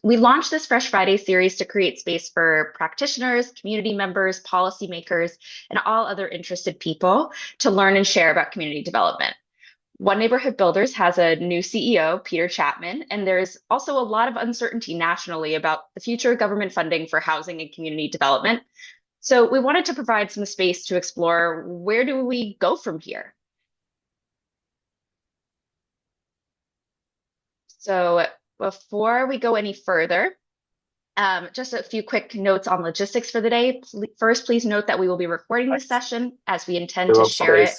We launched this Fresh Friday series to create space for practitioners, community members, policymakers, and all other interested people to learn and share about community development. One Neighborhood Builders has a new CEO, Peter Chapman, and there's also a lot of uncertainty nationally about the future of government funding for housing and community development. So we wanted to provide some space to explore where do we go from here? So before we go any further, just a few quick notes on logistics for the day. First, please note that we will be recording this session as we intend to share it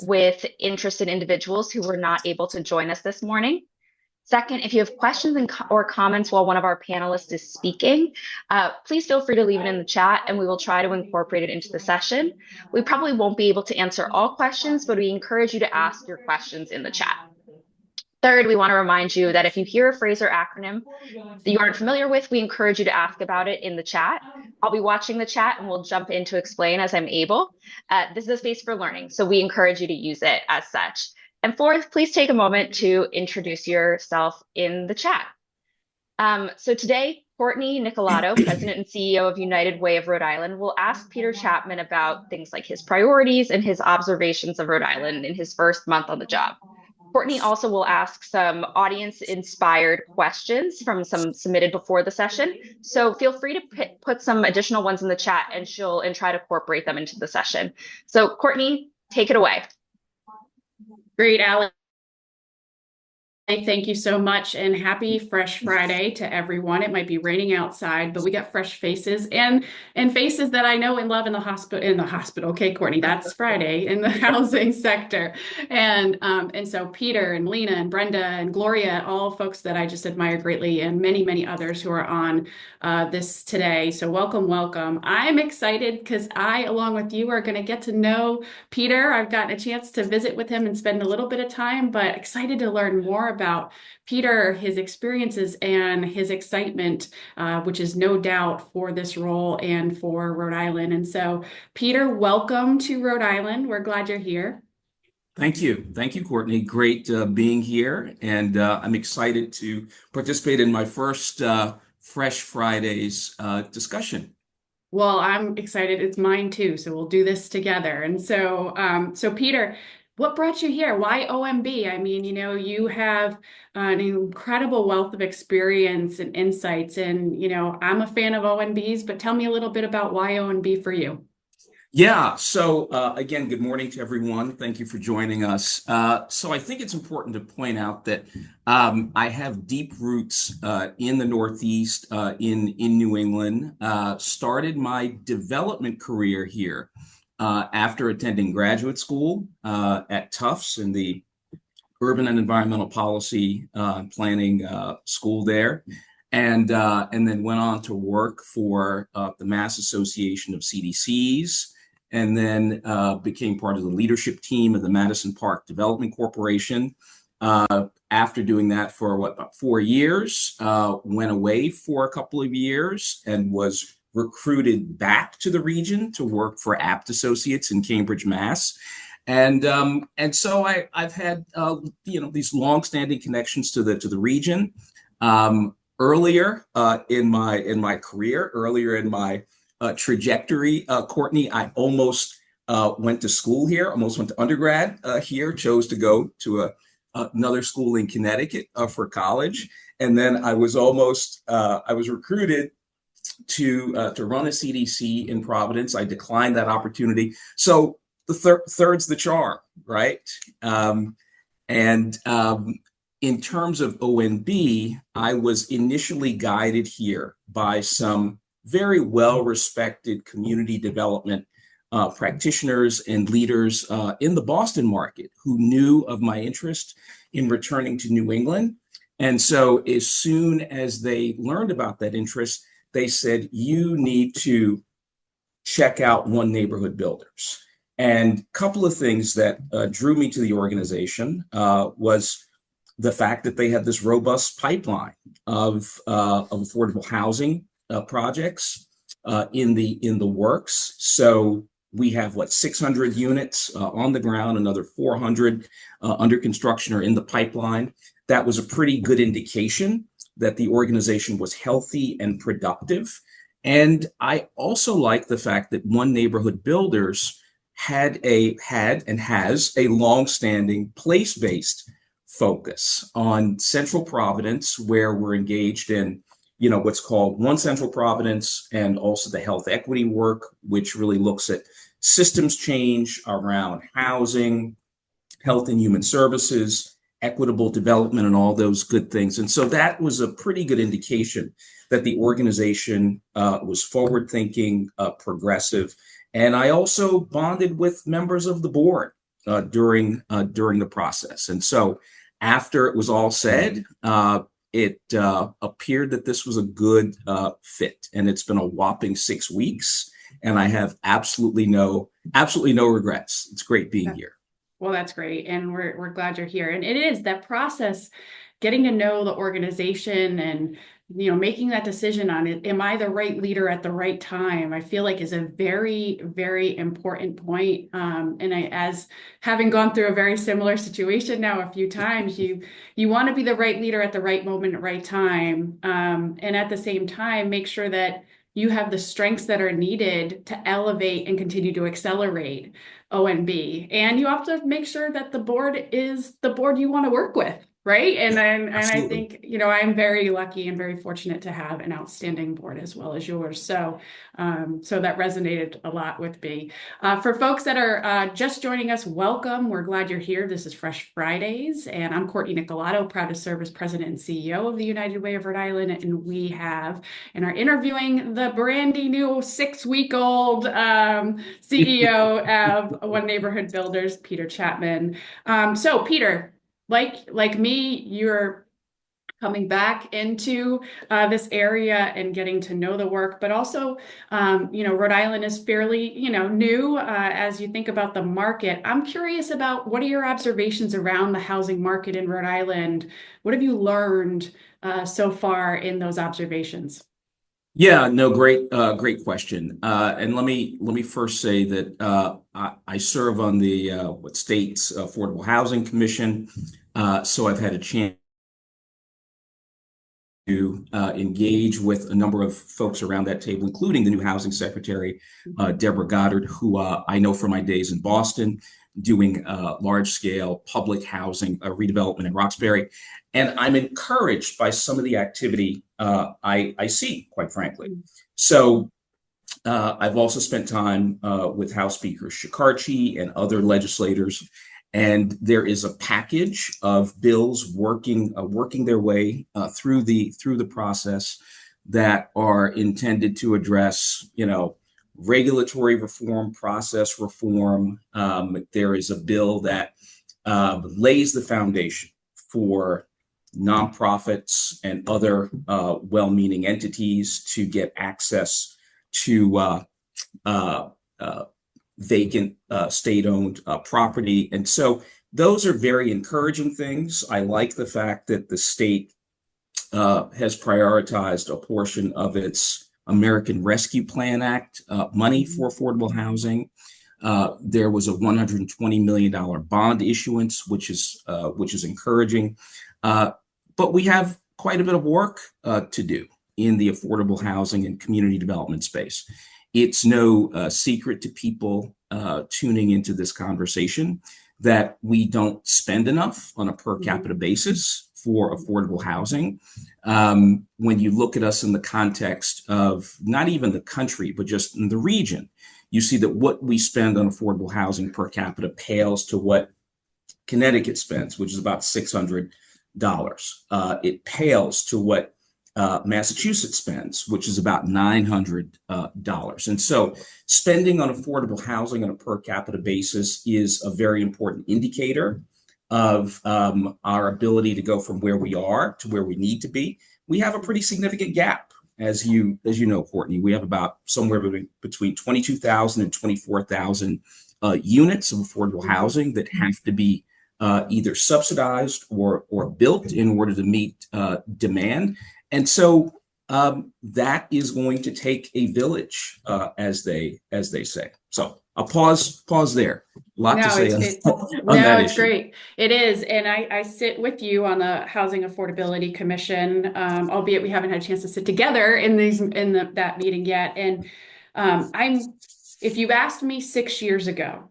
with interested individuals who were not able to join us this morning. Second, if you have questions or comments while one of our panelists is speaking, please feel free to leave it in the chat and we will try to incorporate it into the session. We probably won't be able to answer all questions, but we encourage you to ask your questions in the chat. Third, we want to remind you that if you hear a phrase or acronym that you aren't familiar with, we encourage you to ask about it in the chat. I'll be watching the chat and we'll jump in to explain as I'm able. This is a space for learning, so we encourage you to use it as such. And fourth, please take a moment to introduce yourself in the chat. So today, Cortney Nicolato, President and CEO of United Way of Rhode Island, will ask Peter Chapman about things like his priorities and his observations of Rhode Island in his first month on the job. Cortney also will ask some audience-inspired questions from some submitted before the session. So feel free to put some additional ones in the chat and she'll try to incorporate them into the session. So Cortney, take it away. Great, Alex. Thank you so much and happy Fresh Friday to everyone. It might be raining outside, but we got fresh faces and faces that I know and love in the hospital. Okay, Cortney, that's Friday in the housing sector. And so Peter and Lena and Brenda and Gloria, all folks that I just admire greatly, and many, many others who are on this today. So welcome, welcome. I'm excited because I, along with you, are going to get to know Peter. I've gotten a chance to visit with him and spend a little bit of time, but excited to learn more about Peter, his experiences, and his excitement, which is no doubt for this role and for Rhode Island. And so, Peter, welcome to Rhode Island. We're glad you're here. Thank you. Thank you, Courtney. Great being here. And I'm excited to participate in my first Fresh Fridays discussion. Well, I'm excited. It's mine too. So we'll do this together. And so, Peter, what brought you here? Why OMB? I mean, you know, you have an incredible wealth of experience and insights. And, you know, I'm a fan of OMBs, but tell me a little bit about why OMB for you. Yeah. So again, good morning to everyone. Thank you for joining us. So I think it's important to point out that I have deep roots in the Northeast, in New England. Started my development career here after attending graduate school at Tufts in the Urban and Environmental Policy Planning school there. And then went on to work for the Mass Association of CDCs, and then became part of the leadership team of the Madison Park Development Corporation. After doing that for about 4 years, went away for a couple of years and was recruited back to the region to work for Apt Associates in Cambridge, Mass. And so I've had these longstanding connections to the region. Earlier in my career, earlier in my trajectory, Courtney, I almost went to school here, almost went to undergrad here, chose to go to another school in Connecticut for college. And then I was recruited to run a CDC in Providence. I declined that opportunity. So the third's the charm, right? In terms of ONB, I was initially guided here by some very well-respected community development practitioners and leaders in the Boston market who knew of my interest in returning to New England. And so as soon as they learned about that interest, they said, you need to check out One Neighborhood Builders. And a couple of things that drew me to the organization was the fact that they had this robust pipeline of affordable housing projects in the works. So we have 600 units on the ground, another 400 under construction or in the pipeline. That was a pretty good indication that the organization was healthy and productive. And I also like the fact that One Neighborhood Builders had and has a long-standing place-based focus on Central Providence, where we're engaged in, what's called One Central Providence, and also the health equity work, which really looks at systems change around housing, health and human services, equitable development, and all those good things. And so that was a pretty good indication that the organization was forward-thinking, progressive. And I also bonded with members of the board during the process. And so after it was all said, it appeared that this was a good fit. And it's been a whopping 6 weeks, and I have absolutely no regrets. It's great being here. Well, that's great. And we're glad you're here. And it is that process, getting to know the organization and, making that decision on it. Am I the right leader at the right time? I feel like is a very, very important point. And as having gone through a very similar situation now a few times, you want to be the right leader at the right moment at right time. And at the same time, make sure that you have the strengths that are needed to elevate and continue to accelerate ONB. And you have to make sure that the board is the board you want to work with, right? And I think, I'm very lucky and very fortunate to have an outstanding board as well as yours. So that resonated a lot with me. For folks that are just joining us, welcome. We're glad you're here. This is Fresh Fridays, and I'm Cortney Nicolato, proud to serve as president and CEO of the United Way of Rhode Island. And we have and are interviewing the brandy new 6-week-old CEO of One Neighborhood Builders, Peter Chapman. So Peter, like me, you're coming back into this area and getting to know the work, but also, Rhode Island is fairly, new as you think about the market. I'm curious about what are your observations around the housing market in Rhode Island? What have you learned so far in those observations? Yeah, no, great question. And let me first say that I serve on the state's Affordable Housing Commission, so I've had a chance to engage with a number of folks around that table, including the new housing secretary, Deborah Goddard, who I know from my days in Boston, doing large-scale public housing redevelopment in Roxbury. And I'm encouraged by some of the activity I see, quite frankly. So I've also spent time with House Speaker Shikarchi and other legislators, and there is a package of bills working their way through the process that are intended to address, regulatory reform, process reform. There is a bill that lays the foundation for nonprofits and other well-meaning entities to get access to vacant state-owned property. And so those are very encouraging things. I like the fact that the state has prioritized a portion of its American Rescue Plan Act money for affordable housing. There was a $120 million bond issuance, which is encouraging. But we have quite a bit of work to do in the affordable housing and community development space. It's no secret to people tuning into this conversation that we don't spend enough on a per capita basis for affordable housing. When you look at us in the context of not even the country, but just in the region, you see that what we spend on affordable housing per capita pales to what Connecticut spends, which is about $600. It pales to what Massachusetts spends, which is about $900. And so spending on affordable housing on a per capita basis is a very important indicator of our ability to go from where we are to where we need to be. We have a pretty significant gap, as you know, Cortney. We have about somewhere between 22,000 and 24,000 units of affordable housing that have to be either subsidized or built in order to meet demand. And so that is going to take a village, as they say. So I'll pause there. A lot to No, say on no, that it's issue. great. It is. And I sit with you on the Housing Affordability Commission, albeit we haven't had a chance to sit together in that meeting yet. And if you asked me 6 years ago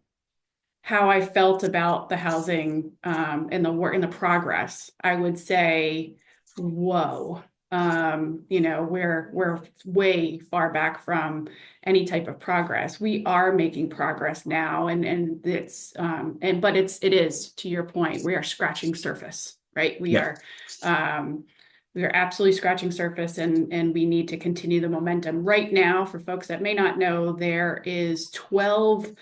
how I felt about the housing and the work and the progress, I would say, whoa. We're way far back from any type of progress. We are making progress now, but it is, to your point, we are scratching surface, right? We are absolutely scratching surface, and we need to continue the momentum. Right now, for folks that may not know, there is 12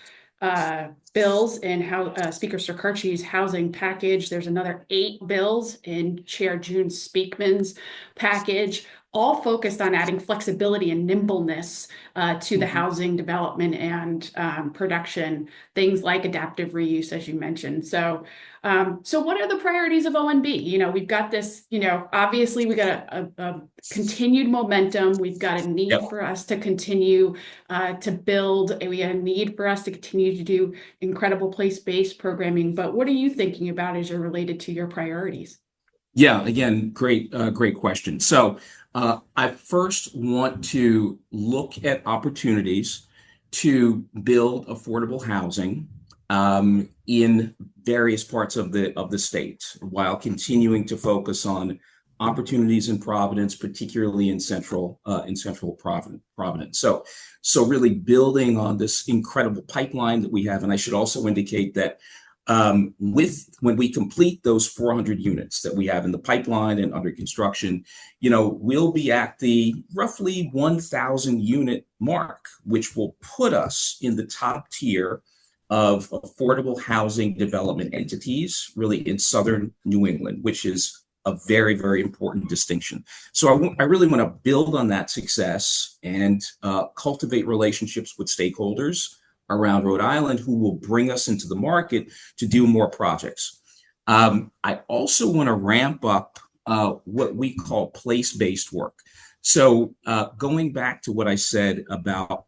bills in Speaker Sirkarchi's housing package. There's another 8 bills in Chair June Speakman's package, all focused on adding flexibility and nimbleness to the housing development and production, things like adaptive reuse, as you mentioned. So what are the priorities of ONB? We've got this, obviously we got a continued momentum. We've got a need for us to continue to build, and we have a need for us to continue to do incredible place-based programming. But what are you thinking about as you're related to your priorities? Yeah, again, great question. So I first want to look at opportunities to build affordable housing in various parts of the state, while continuing to focus on opportunities in Providence, particularly in central Providence. So really building on this incredible pipeline that we have. And I should also indicate that when we complete those 400 units that we have in the pipeline and under construction, we'll be at the roughly 1,000 unit mark, which will put us in the top tier of affordable housing development entities, really in Southern New England, which is a very, very important distinction. So I really want to build on that success and cultivate relationships with stakeholders around Rhode Island who will bring us into the market to do more projects. I also want to ramp up what we call place-based work. So going back to what I said about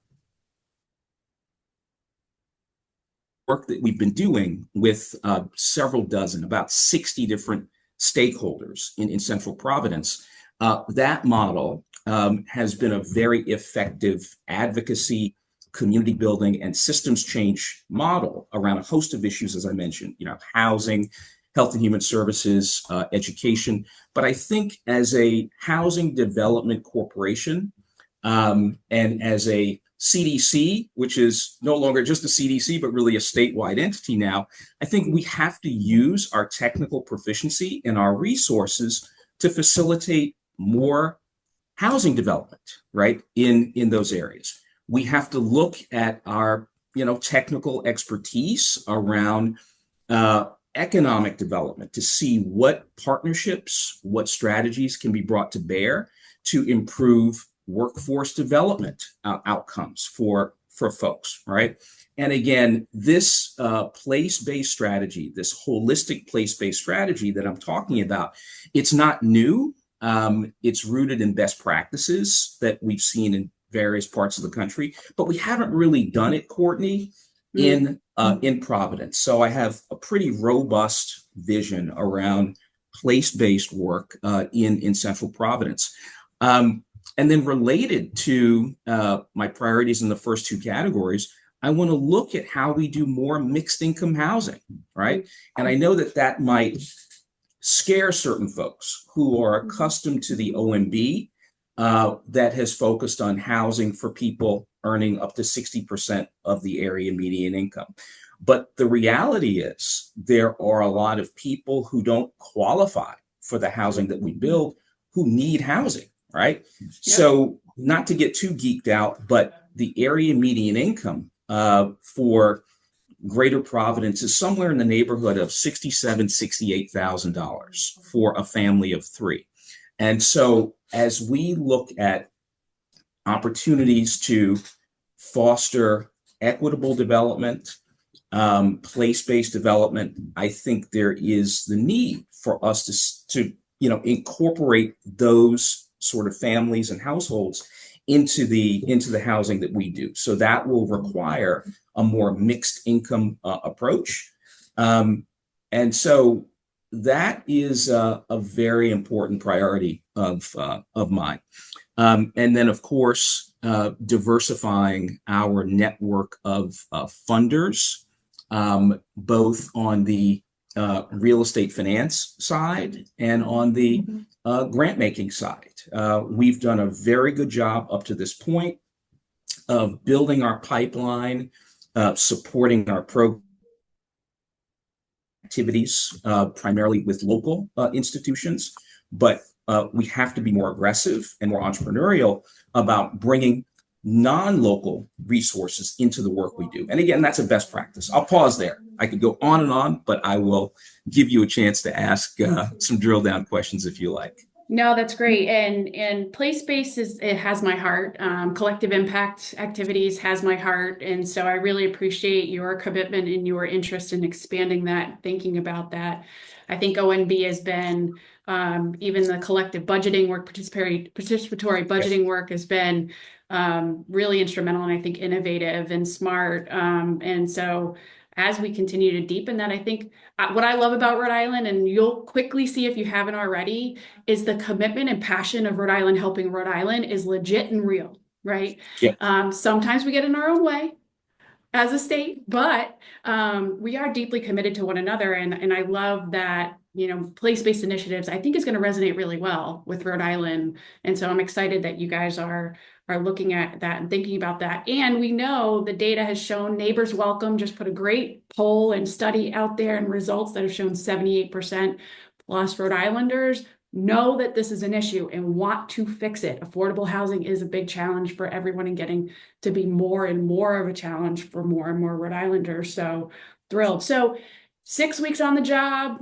work that we've been doing with several dozen, about 60 different stakeholders in Central Providence, that model has been a very effective advocacy, community building, and systems change model around a host of issues, as I mentioned, housing, health and human services, education. But I think as a housing development corporation and as a CDC, which is no longer just a CDC, but really a statewide entity now, I think we have to use our technical proficiency and our resources to facilitate more housing development, right, in those areas. We have to look at our, technical expertise around economic development to see what partnerships, what strategies can be brought to bear to improve workforce development outcomes for folks, right? And again, this place-based strategy, this holistic place-based strategy that I'm talking about, it's not new. It's rooted in best practices that we've seen in various parts of the country, but we haven't really done it, Cortney, in Providence. So I have a pretty robust vision around place-based work in Central Providence. And then related to my priorities in the first two categories, I want to look at how we do more mixed income housing, right? And I know that might scare certain folks who are accustomed to the OMB that has focused on housing for people earning up to 60% of the area median income. But the reality is there are a lot of people who don't qualify for the housing that we build who need housing, right? Yep. So not to get too geeked out, but the area median income for Greater Providence is somewhere in the neighborhood of $67,000, $68,000 for a family of 3. And so as we look at opportunities to foster equitable development, place-based development, I think there is the need for us to incorporate those sort of families and households into the housing that we do. So that will require a more mixed income approach. And so that is a very important priority of mine. And then, of course, diversifying our network of funders, both on the real estate finance side and on the grant making side. We've done a very good job up to this point of building our pipeline, supporting our program activities, primarily with local institutions, but we have to be more aggressive and more entrepreneurial about bringing non-local resources into the work we do. And again, that's a best practice. I'll pause there. I could go on and on, but I will give you a chance to ask some drill down questions if you like. No, that's great. And place-based it has my heart. Collective impact activities has my heart. And so I really appreciate your commitment and your interest in expanding that, thinking about that. I think ONB has been, even the collective budgeting work, participatory budgeting work has been really instrumental and I think innovative and smart. And so as we continue to deepen that, I think what I love about Rhode Island, and you'll quickly see if you haven't already, is the commitment and passion of Rhode Island helping Rhode Island is legit and real, right? Yeah. Sometimes we get in our own way as a state, but we are deeply committed to one another. And I love that, place-based initiatives, I think is going to resonate really well with Rhode Island. And so I'm excited that you guys are looking at that and thinking about that. And we know the data has shown Neighbors Welcome just put a great poll and study out there and results that have shown 78% plus Rhode Islanders know that this is an issue and want to fix it. Affordable housing is a big challenge for everyone and getting to be more and more of a challenge for more and more Rhode Islanders. So thrilled. So 6 weeks on the job,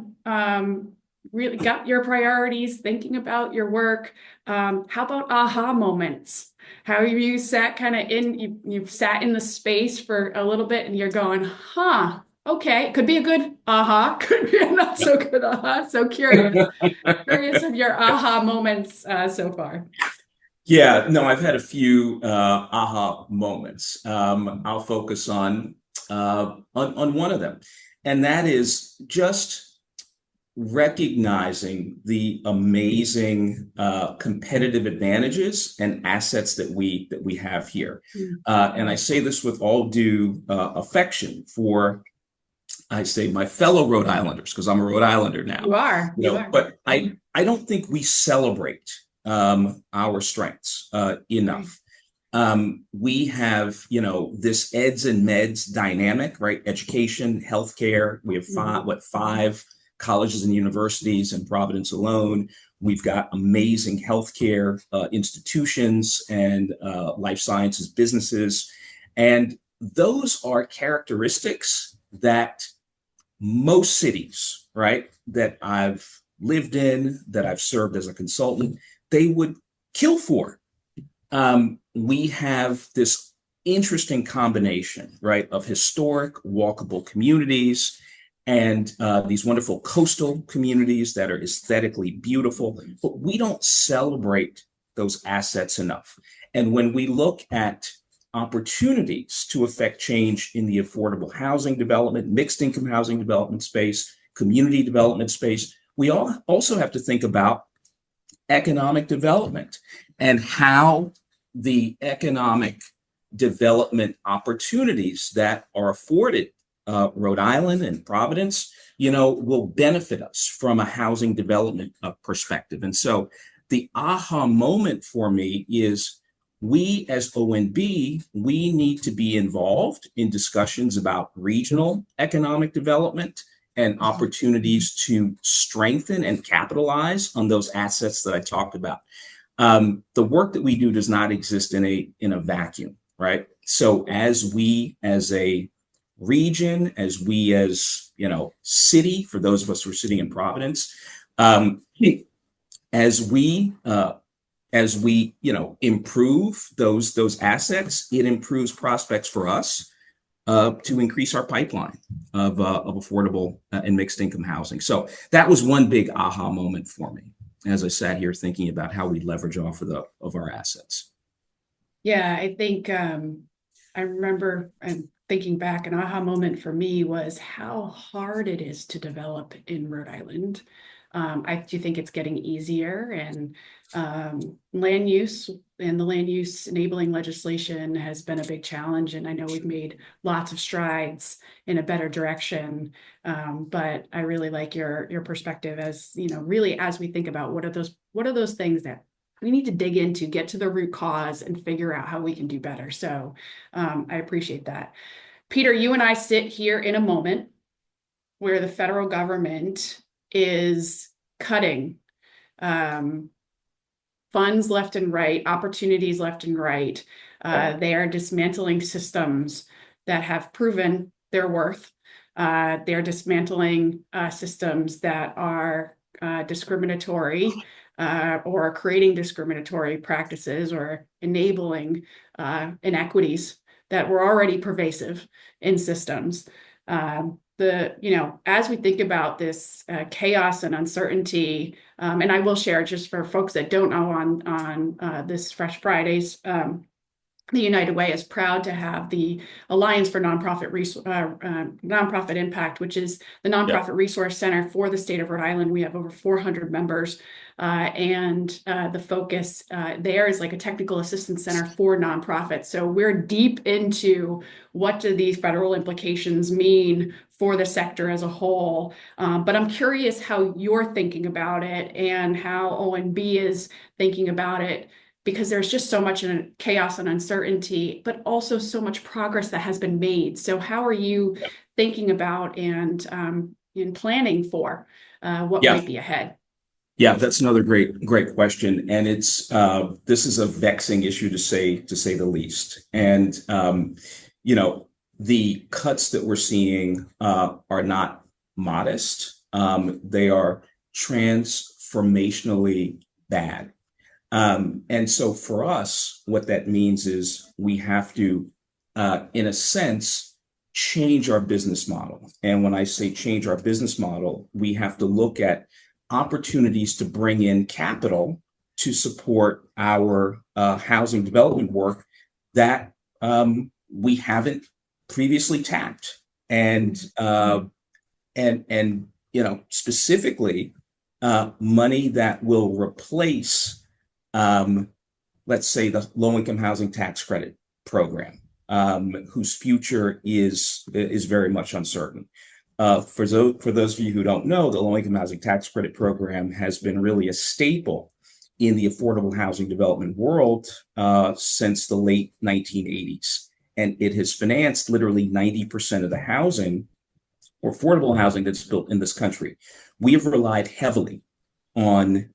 really got your priorities, thinking about your work. How about aha moments? How you sat kind of you've sat in the space for a little bit and you're going, okay, could be a good aha, could be a not so good aha. So curious of your aha moments so far. Yeah, no, I've had a few aha moments. I'll focus on one of them, and that is just recognizing the amazing competitive advantages and assets that we have here. And I say this with all due affection for, I say, my fellow Rhode Islanders, because I'm a Rhode Islander now. You are. But I don't think we celebrate our strengths enough. We have, this eds and meds dynamic, right? Education, healthcare. We have five colleges and universities in Providence alone. We've got amazing healthcare institutions and life sciences businesses. And those are characteristics that most cities, right, that I've lived in, that I've served as a consultant, they would kill for. We have this interesting combination, right, of historic walkable communities and these wonderful coastal communities that are aesthetically beautiful, but we don't celebrate those assets enough. And when we look at opportunities to affect change in the affordable housing development, mixed income housing development space, community development space, we also have to think about economic development and how the economic development opportunities that are afforded Rhode Island and Providence, will benefit us from a housing development perspective. And so the aha moment for me is we as ONB, we need to be involved in discussions about regional economic development and opportunities to strengthen and capitalize on those assets that I talked about. The work that we do does not exist in a vacuum, right? So as we as a region, as we as city, for those of us who are sitting in Providence, as we improve those assets, it improves prospects for us to increase our pipeline of affordable and mixed income housing. So that was one big aha moment for me as I sat here thinking about how we leverage off of our assets. Yeah, I think I remember and thinking back, an aha moment for me was how hard it is to develop in Rhode Island. I do think it's getting easier, and land use and the land use enabling legislation has been a big challenge. And I know we've made lots of strides in a better direction. But I really like your perspective, as you know, really as we think about what are those things that we need to dig into, get to the root cause and figure out how we can do better. So I appreciate that. Peter, you and I sit here in a moment where the federal government is cutting um, funds left and right, opportunities left and right. They are dismantling systems that have proven their worth. They're dismantling systems that are discriminatory or creating discriminatory practices or enabling inequities that were already pervasive in systems. As we think about this chaos and uncertainty, and I will share just for folks that don't know on this Fresh Fridays, the United Way is proud to have the Alliance for Nonprofit Impact, which is the nonprofit resource center for the state of Rhode Island. We have over 400 members, and the focus there is like a technical assistance center for nonprofits. So we're deep into what do these federal implications mean for the sector as a whole. But I'm curious how you're thinking about it and how ONB is thinking about it, because there's just so much chaos and uncertainty, but also so much progress that has been made. So how are you thinking about and planning for what might be ahead? Yeah, that's another great question, and it's this is a vexing issue to say the least. And the cuts that we're seeing are not modest. They are transformationally bad. And so for us, what that means is we have to, in a sense, change our business model. And when I say change our business model, we have to look at opportunities to bring in capital to support our housing development work that we haven't previously tapped. And specifically money that will replace let's say the low-income housing tax credit program, whose future is very much uncertain. For those of you who don't know, the low-income housing tax credit program has been really a staple in the affordable housing development world since the late 1980s. And it has financed literally 90% of the housing or affordable housing that's built in this country. We have relied heavily on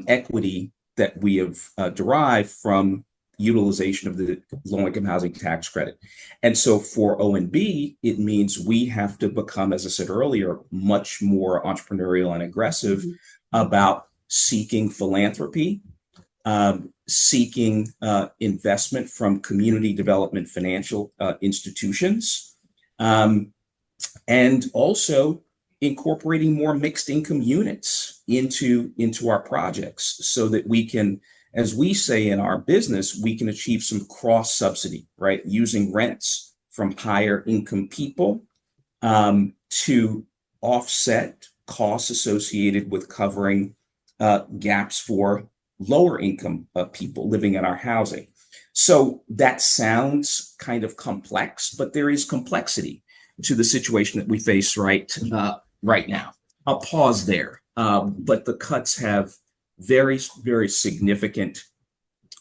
equity that we have derived from utilization of the low-income housing tax credit. And so for ONB, it means we have to become, as I said earlier, much more entrepreneurial and aggressive about seeking philanthropy, seeking investment from community development financial institutions, and also incorporating more mixed income units into our projects so that we can, as we say in our business, we can achieve some cross subsidy, right? Using rents from higher income people to offset costs associated with covering gaps for lower income people living in our housing. So that sounds kind of complex, but there is complexity to the situation that we face right now. I'll pause there. But the cuts have very, very significant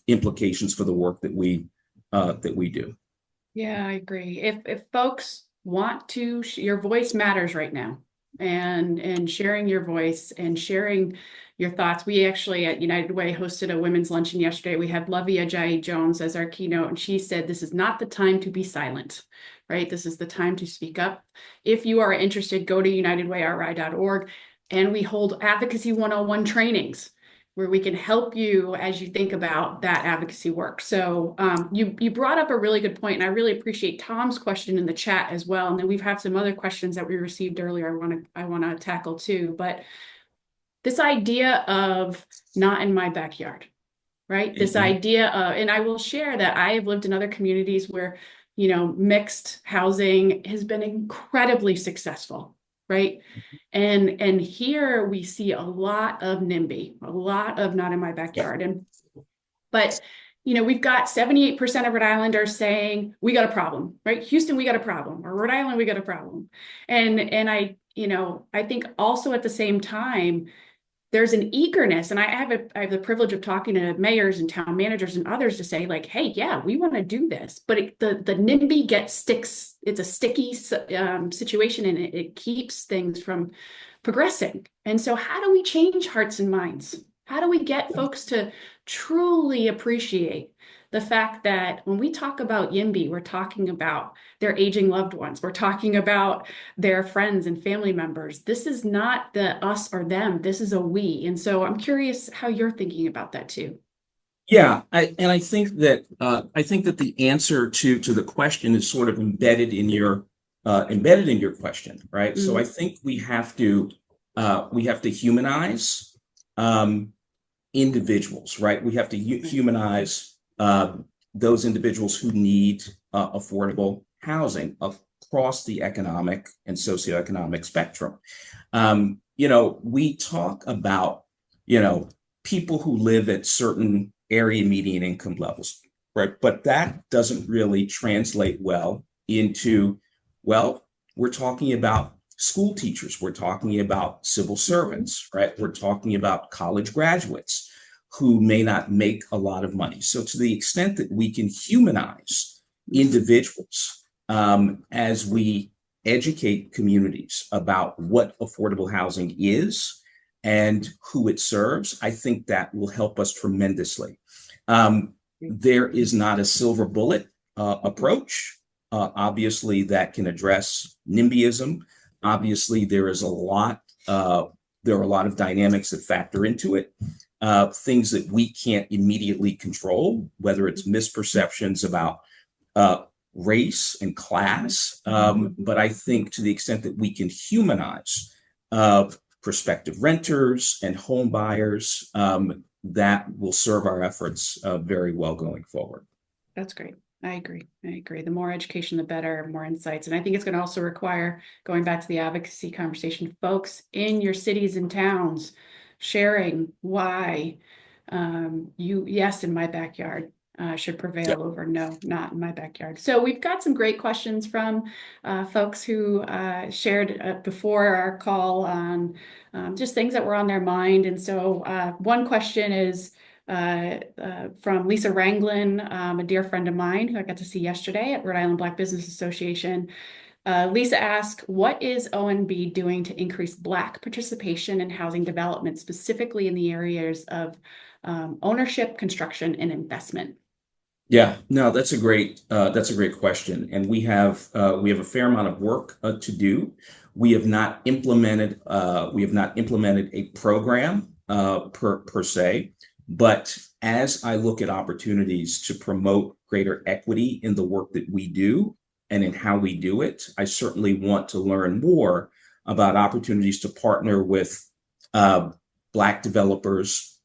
implications for the work that we do. Yeah, I agree. If folks want to, your voice matters right now, and sharing your voice and sharing your thoughts. We actually at United Way hosted a women's luncheon yesterday. We had Lovey Ajayi Jones as our keynote, and she said, "This is not the time to be silent." Right? This is the time to speak up. If you are interested, go to unitedwayri.org, and we hold Advocacy 101 trainings where we can help you as you think about that advocacy work. So you brought up a really good point, and I really appreciate Tom's question in the chat as well. And then we've had some other questions that we received earlier I want to tackle too. But this idea of not in my backyard, right? This idea of, and I will share that I have lived in other communities where, mixed housing has been incredibly successful, right? And here we see a lot of NIMBY, a lot of not in my backyard. But we've got 78% of Rhode Islanders saying we got a problem, right? Houston, we got a problem, or Rhode Island, we got a problem. And I think also at the same time, there's an eagerness, and I have the privilege of talking to mayors and town managers and others to say, like, hey, yeah, we want to do this, but the NIMBY sticks. It's a sticky situation, and it keeps things from progressing. And so, how do we change hearts and minds? How do we get folks to truly appreciate the fact that when we talk about YIMBY, we're talking about their aging loved ones. We're talking about their friends and family members. This is not the us or them. This is a we. And so I'm curious how you're thinking about that too. Yeah, I think that the answer to the question is sort of embedded in your question, right? So I think we have to humanize individuals, right? We have to humanize those individuals who need affordable housing across the economic and socioeconomic spectrum. We talk about, people who live at certain area median income levels, right? But that doesn't really translate well into, we're talking about school teachers, we're talking about civil servants, right? We're talking about college graduates who may not make a lot of money. So to the extent that we can humanize individuals as we educate communities about what affordable housing is and who it serves, I think that will help us tremendously. There is not a silver bullet approach, obviously, that can address NIMBYism. Obviously, there are a lot of dynamics that factor into it. Things that we can't immediately control, whether it's misperceptions about race and class. But I think to the extent that we can humanize prospective renters and home buyers, that will serve our efforts very well going forward. That's great. I agree. The more education, the better, more insights. And I think it's going to also require, going back to the advocacy conversation, folks in your cities and towns sharing why yes, in my backyard should prevail over no, not in my backyard. So we've got some great questions from folks who shared before our call on just things that were on their mind. And so one question is from Lisa Ranglin, a dear friend of mine who I got to see yesterday at Rhode Island Black Business Association. Lisa asked, what is ONB doing to increase Black participation in housing development, specifically in the areas of ownership, construction, and investment? Yeah, no, that's a great question, and we have a fair amount of work to do. We have not implemented a program per se, but as I look at opportunities to promote greater equity in the work that we do and in how we do it, I certainly want to learn more about opportunities to partner with Black developers,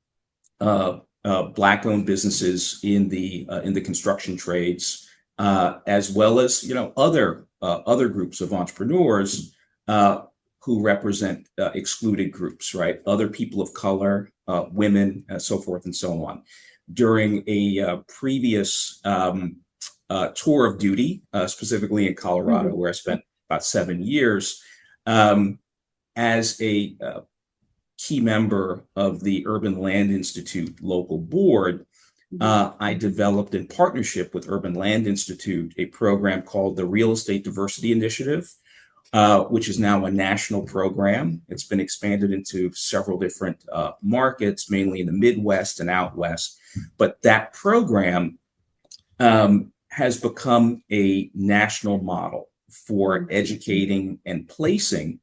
Black-owned businesses in the construction trades, as well as other groups of entrepreneurs who represent excluded groups, right? Other people of color, women, so forth and so on. During a previous tour of duty, specifically in Colorado, where I spent about 7 years, as a key member of the Urban Land Institute local board, I developed in partnership with Urban Land Institute a program called the Real Estate Diversity Initiative, which is now a national program. It's been expanded into several different markets, mainly in the Midwest and out West. But that program has become a national model for educating and placing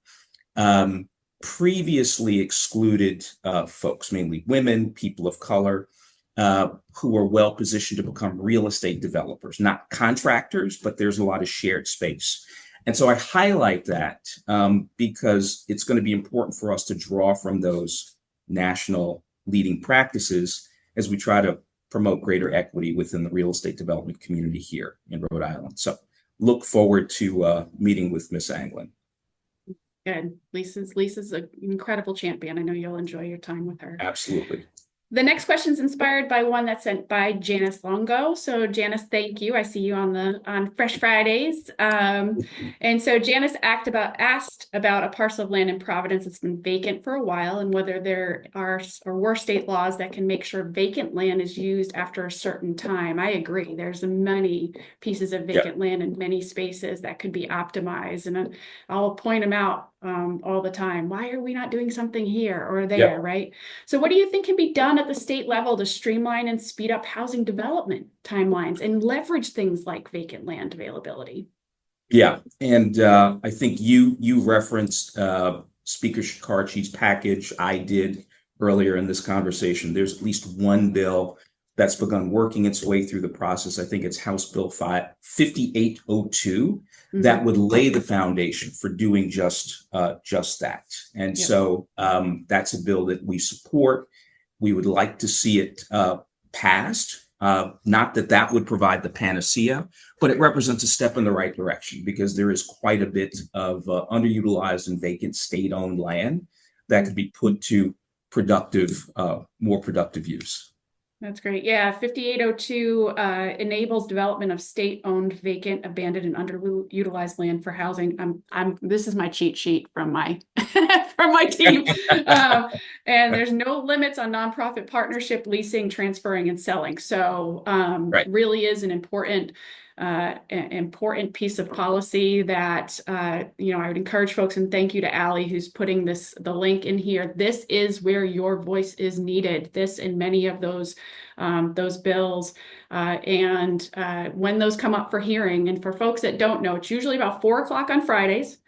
previously excluded folks, mainly women, people of color, who are well positioned to become real estate developers, not contractors, but there's a lot of shared space. And so I highlight that because it's going to be important for us to draw from those national leading practices as we try to promote greater equity within the real estate development community here in Rhode Island. So look forward to meeting with Miss Anglin. Good. Lisa's an incredible champion. I know you'll enjoy your time with her. Absolutely. The next question is inspired by one that's sent by Janice Longo. So Janice, thank you. I see you on Fresh Fridays. And so Janice asked about a parcel of land in Providence that's been vacant for a while, and whether there are or were state laws that can make sure vacant land is used after a certain time. I agree. There's many pieces of vacant land in many spaces that could be optimized, and I'll point them out all the time. Why are we not doing something here or there, right? So what do you think can be done at the state level to streamline and speed up housing development timelines and leverage things like vacant land availability? Yeah, and I think you referenced Speaker Shikarchi's package. I did earlier in this conversation. There's at least one bill that's begun working its way through the process. I think it's House Bill 5802 that would lay the foundation for doing just that. And so that's a bill that we support. We would like to see it passed. Not that would provide the panacea, but it represents a step in the right direction, because there is quite a bit of underutilized and vacant state-owned land that could be put to more productive use. That's great. Yeah, 5802 enables development of state-owned, vacant, abandoned, and underutilized land for housing. This is my cheat sheet from my from my team. And there's no limits on nonprofit partnership, leasing, transferring, and selling. So really is an important piece of policy that I would encourage folks, and thank you to Allie who's putting the link in here. This is where your voice is needed. This and many of those bills, and when those come up for hearing, and for folks that don't know, it's usually about 4 o'clock on Fridays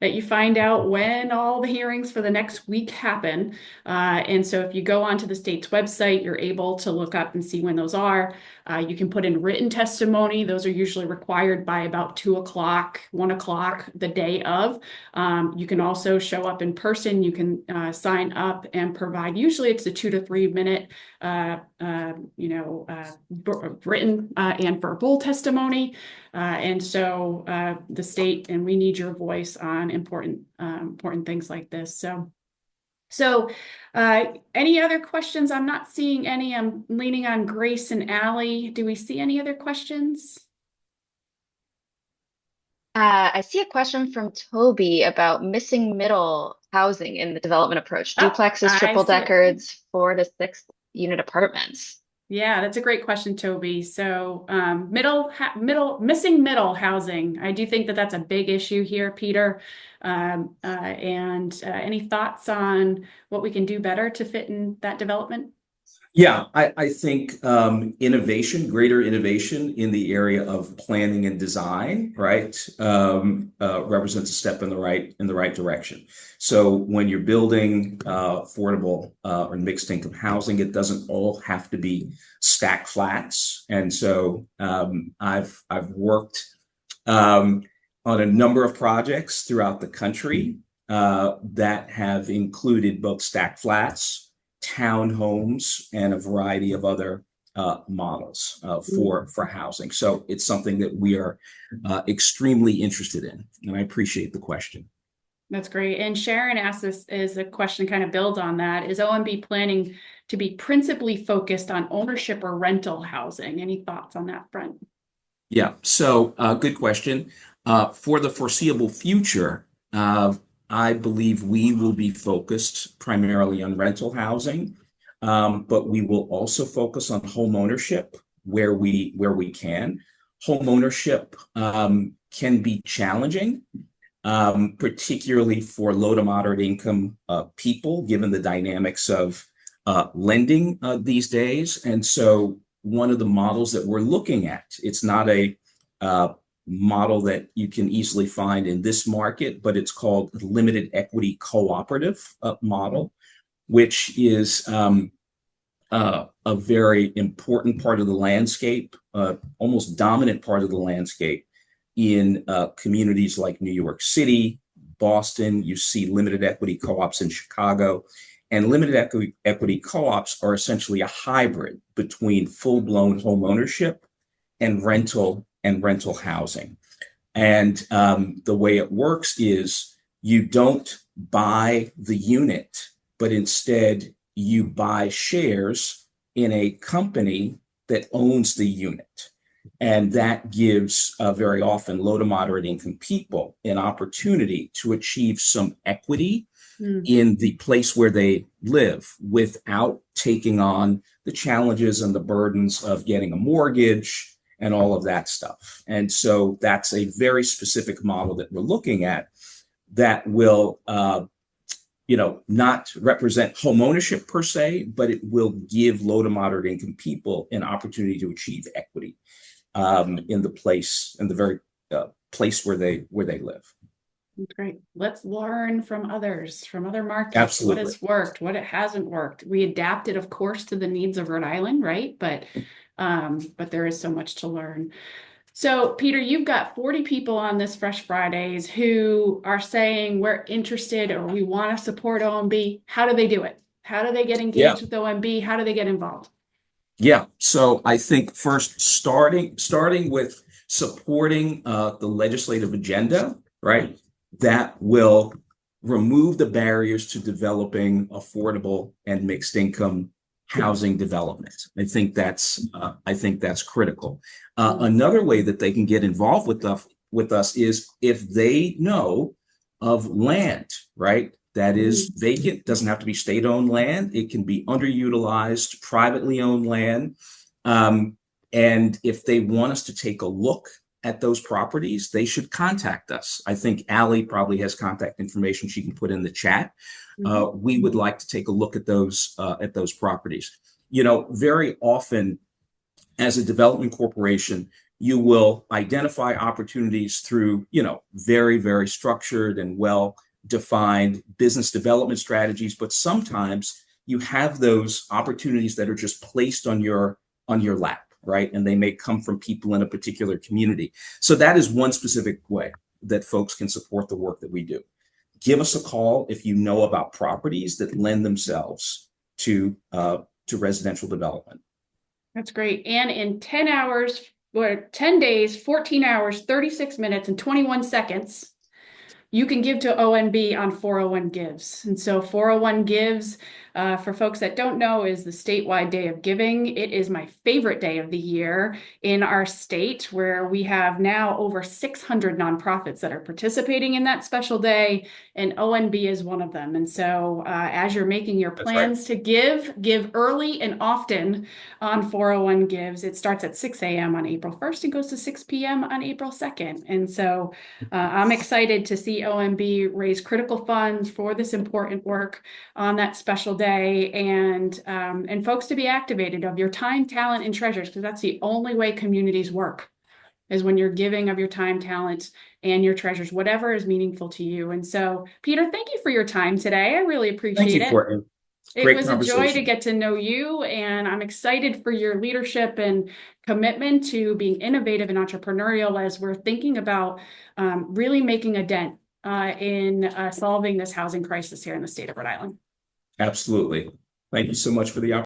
that you find out when all the hearings for the next week happen. And so if you go onto the state's website, you're able to look up and see when those are. You can put in written testimony. Those are usually required by about 2 o'clock, 1 o'clock the day of. You can also show up in person. You can sign up and provide, usually it's a 2 to 3 minute written and verbal testimony. And so the state, and we need your voice on important things like this. So any other questions? I'm not seeing any. I'm leaning on Grace and Allie. Do we see any other questions? I see a question from Toby about missing middle housing in the development approach. Duplexes, triple deckers, 4 to 6 unit apartments. Yeah, that's a great question, Toby. So missing middle housing. I do think that's a big issue here, Peter. And any thoughts on what we can do better to fit in that development? Yeah, I think greater innovation in the area of planning and design, right, represents a step in the right direction. So when you're building affordable or mixed income housing, it doesn't all have to be stack flats. And so I've worked on a number of projects throughout the country that have included both stack flats, townhomes, and a variety of other models for housing. So it's something that we are extremely interested in, and I appreciate the question. That's great. And Sharon asked this as a question kind of builds on that. Is OMB planning to be principally focused on ownership or rental housing? Any thoughts on that front? Yeah, so good question. For the foreseeable future, I believe we will be focused primarily on rental housing, but we will also focus on home ownership where we can. Home ownership can be challenging, particularly for low to moderate income people, given the dynamics of lending these days. And so one of the models that we're looking at, it's not a model that you can easily find in this market, but it's called limited equity cooperative model, which is a very important part of the landscape, almost dominant part of the landscape in communities like New York City, Boston. You see limited equity co-ops in Chicago, And limited equity co-ops are essentially a hybrid between full-blown home ownership and rental housing. And the way it works is you don't buy the unit, but instead you buy shares in a company that owns the unit. And that gives very often low to moderate income people an opportunity to achieve some equity in the place where they live without taking on the challenges and the burdens of getting a mortgage and all of that stuff. And so that's a very specific model that we're looking at that will, not represent home ownership per se, but it will give low to moderate income people an opportunity to achieve equity in the very place where they live. Great. Let's learn from others, from other markets. Absolutely. What has worked, what it hasn't worked. We adapted, of course, to the needs of Rhode Island, right? But there is so much to learn. So, Peter, you've got 40 people on this Fresh Fridays who are saying we're interested or we want to support OMB. How do they do it? How do they get engaged with OMB? How do they get involved? Yeah. So I think first starting with supporting the legislative agenda, right? That will remove the barriers to developing affordable and mixed income housing development. I think that's critical. Another way that they can get involved with us is if they know of land, right? That is vacant, doesn't have to be state-owned land. It can be underutilized, privately owned land. And if they want us to take a look at those properties, they should contact us. I think Allie probably has contact information she can put in the chat. We would like to take a look at those properties. Very often as a development corporation, you will identify opportunities through, very, very structured and well-defined business development strategies. But sometimes you have those opportunities that are just placed on your lap, right? And they may come from people in a particular community. So that is one specific way that folks can support the work that we do. Give us a call if you know about properties that lend themselves to residential development. That's great. And in 10 hours, or 10 days, 14 hours, 36 minutes, and 21 seconds, you can give to ONB on 401 Gives. And so 401 Gives, for folks that don't know, is the statewide day of giving. It is my favorite day of the year in our state, where we have now over 600 nonprofits that are participating in that special day, and ONB is one of them. And so as you're making your plans to give early and often on 401 Gives. It starts at 6 a.m. on April 1st and goes to 6 p.m. on April 2nd. And so I'm excited to see OMB raise critical funds for this important work on that special day, and folks to be activated of your time, talent, and treasures, because that's the only way communities work, is when you're giving of your time, talent, and your treasures, whatever is meaningful to you. And so, Peter, thank you for your time today. I really appreciate it. Thank you, Cortney. It was a joy to get to know you, and I'm excited for your leadership and commitment to being innovative and entrepreneurial as we're thinking about really making a dent in solving this housing crisis here in the state of Rhode Island. Absolutely. Thank you so much for the opportunity.